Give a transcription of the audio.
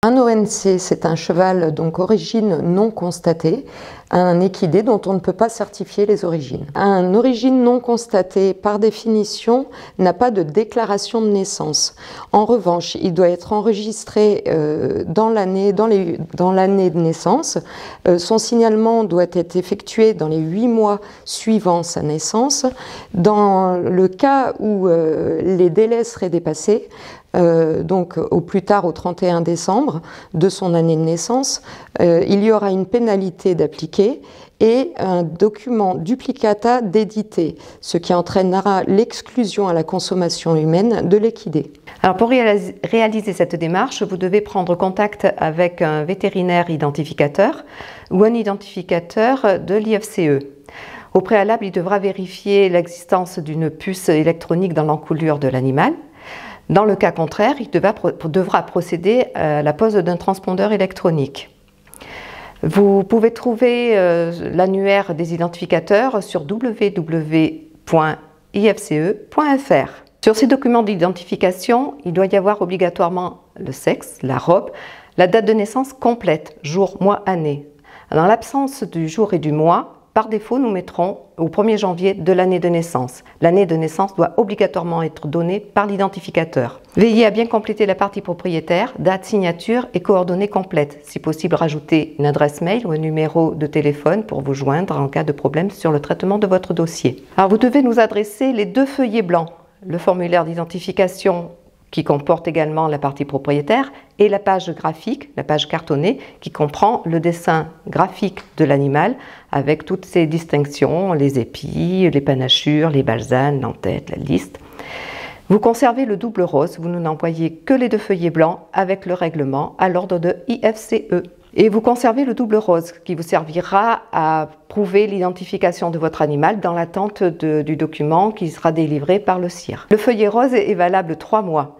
Un ONC, c'est un cheval donc origine non constatée, un équidé dont on ne peut pas certifier les origines. Un origine non constatée, par définition, n'a pas de déclaration de naissance. En revanche, il doit être enregistré dans l'année de naissance. Son signalement doit être effectué dans les 8 mois suivant sa naissance. Dans le cas où les délais seraient dépassés, donc au plus tard au 31 décembre de son année de naissance, il y aura une pénalité d'appliquer et un document duplicata d'éditer, ce qui entraînera l'exclusion à la consommation humaine de l'équidé. Alors pour réaliser cette démarche, vous devez prendre contact avec un vétérinaire identificateur ou un identificateur de l'IFCE. Au préalable, il devra vérifier l'existence d'une puce électronique dans l'encolure de l'animal. Dans le cas contraire, il devra procéder à la pose d'un transpondeur électronique. Vous pouvez trouver l'annuaire des identificateurs sur www.ifce.fr. Sur ces documents d'identification, il doit y avoir obligatoirement le sexe, la robe, la date de naissance complète, jour, mois, année. Dans l'absence du jour et du mois, par défaut, nous mettrons au 1er janvier de l'année de naissance. L'année de naissance doit obligatoirement être donnée par l'identificateur. Veillez à bien compléter la partie propriétaire, date, signature et coordonnées complètes. Si possible, rajoutez une adresse mail ou un numéro de téléphone pour vous joindre en cas de problème sur le traitement de votre dossier. Alors, vous devez nous adresser les 2 feuillets blancs, le formulaire d'identification qui comporte également la partie propriétaire, et la page graphique, la page cartonnée, qui comprend le dessin graphique de l'animal avec toutes ses distinctions, les épis, les panachures, les balsanes, l'entête, la liste. Vous conservez le double rose, vous n'envoyez que les 2 feuillets blancs avec le règlement à l'ordre de IFCE. Et vous conservez le double rose qui vous servira à prouver l'identification de votre animal dans l'attente du document qui sera délivré par le CIR. Le feuillet rose est valable 3 mois.